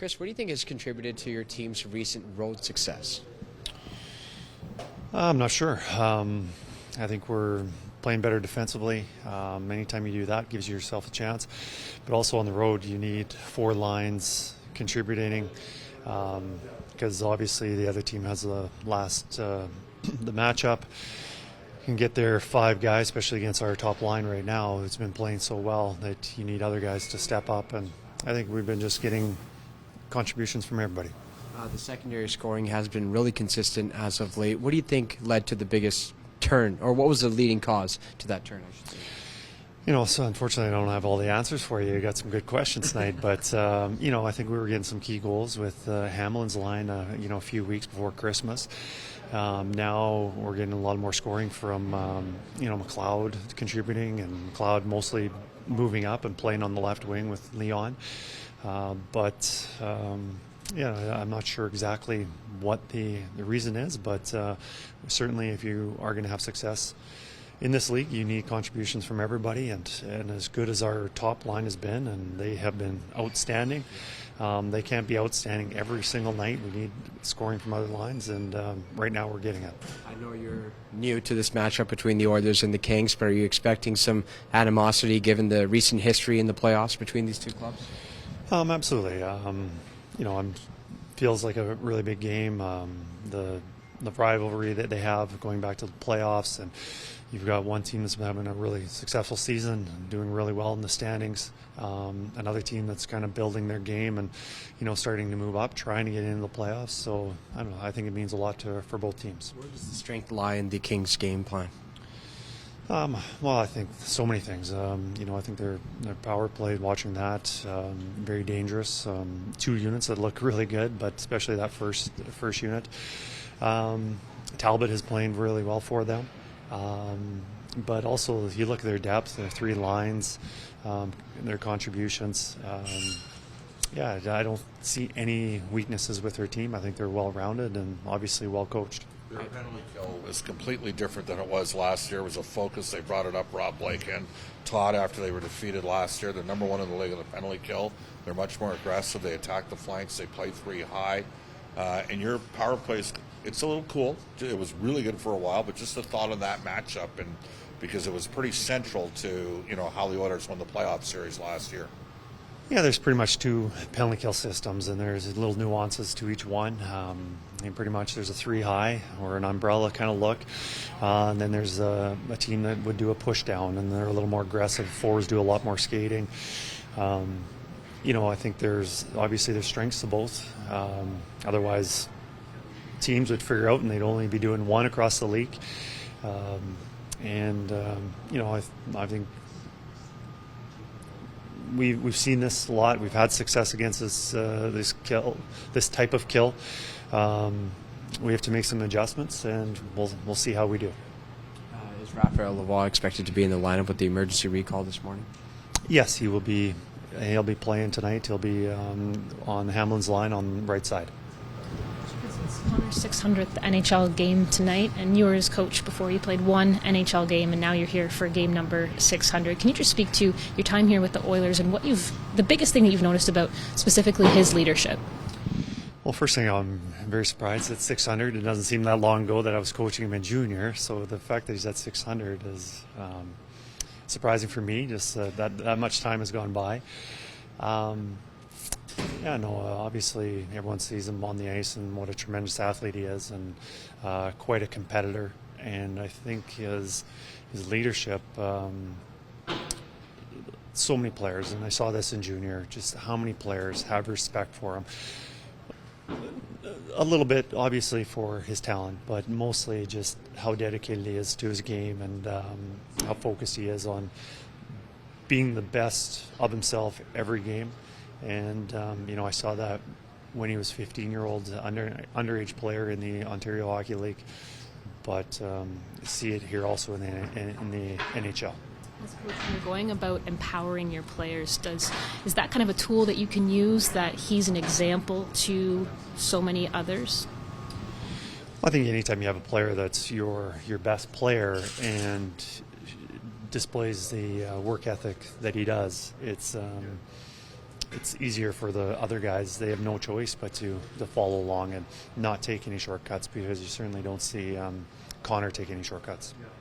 Kris, what do you think has contributed to your team's recent road success? I'm not sure. I think we're playing better defensively. Anytime you do that, gives yourself a chance. But also on the road, you need four lines contributing because obviously the other team has the matchup. You can get their five guys, especially against our top line right now. It's been playing so well that you need other guys to step up. And I think we've been just getting contributions from everybody. The secondary scoring has been really consistent as of late. What do you think led to the biggest turn, or what was the leading cause to that turn, I should say? So unfortunately I don't have all the answers for you. You got some good questions tonight, but I think we were getting some key goals with Hamlin's line, a few weeks before Christmas. Now we're getting a lot more scoring from, McLeod contributing, and McLeod mostly moving up and playing on the left wing with Leon. I'm not sure exactly what the reason is, but certainly if you are going to have success in this league, you need contributions from everybody, and as good as our top line has been, and they have been outstanding, they can't be outstanding every single night. We need scoring from other lines, and right now we're getting it. I know you're new to this matchup between the Oilers and the Kings, but are you expecting some animosity given the recent history in the playoffs between these two clubs? Absolutely. Feels like a really big game. The rivalry that they have going back to the playoffs, and you've got one team that's been having a really successful season, doing really well in the standings. Another team that's kind of building their game and, starting to move up, trying to get into the playoffs. So I don't know. I think it means a lot for both teams. Where does the strength lie in the Kings' game plan? Well, I think so many things. I think their power play, watching that, very dangerous. Two units that look really good, but especially that first unit. Talbot is playing really well for them. But also, if you look at their depth, their three lines, their contributions, I don't see any weaknesses with their team. I think they're well-rounded and obviously well-coached. Their penalty kill is completely different than it was last year. It was a focus. They brought it up, Rob Blake and Todd, after they were defeated last year. They're number one in the league in the penalty kill. They're much more aggressive. They attack the flanks. They play three high. And your power play, it's a little cool. It was really good for a while, but just the thought of that matchup, and because it was pretty central to how the Oilers won the playoff series last year. Yeah, there's pretty much two penalty kill systems, and there's little nuances to each one. And pretty much there's a three high or an umbrella kind of look, and then there's a team that would do a push down, and they're a little more aggressive. Forwards do a lot more skating. I think there's strengths to both. Otherwise, teams would figure out, and they'd only be doing one across the league. I think we've seen this a lot. We've had success against this type of kill. We have to make some adjustments, and we'll see how we do. Is Raphael Lavoie expected to be in the lineup with the emergency recall this morning? Yes, he will be. He'll be playing tonight. He'll be on Hamlin's line on the right side. It's Connor's 600th NHL game tonight, and you were his coach before. You played one NHL game, and now you're here for game number 600. Can you just speak to your time here with the Oilers and the biggest thing that you've noticed about specifically his leadership? Well, first thing, I'm very surprised at 600. It doesn't seem that long ago that I was coaching him in junior, so the fact that he's at 600 is surprising for me. Just that much time has gone by. Obviously everyone sees him on the ice and what a tremendous athlete he is, and quite a competitor. And I think his leadership, so many players, and I saw this in junior, just how many players have respect for him. A little bit, obviously, for his talent, but mostly just how dedicated he is to his game, and how focused he is on being the best of himself every game. And I saw that when he was 15-year-old underage player in the Ontario Hockey League, but see it here also in the NHL. As coach, when you're going about empowering your players, is that kind of a tool that you can use, that he's an example to so many others? I think anytime you have a player that's your best player and displays the work ethic that he does, it's it's easier for the other guys. They have no choice but to follow along and not take any shortcuts, because you certainly don't see Connor take any shortcuts.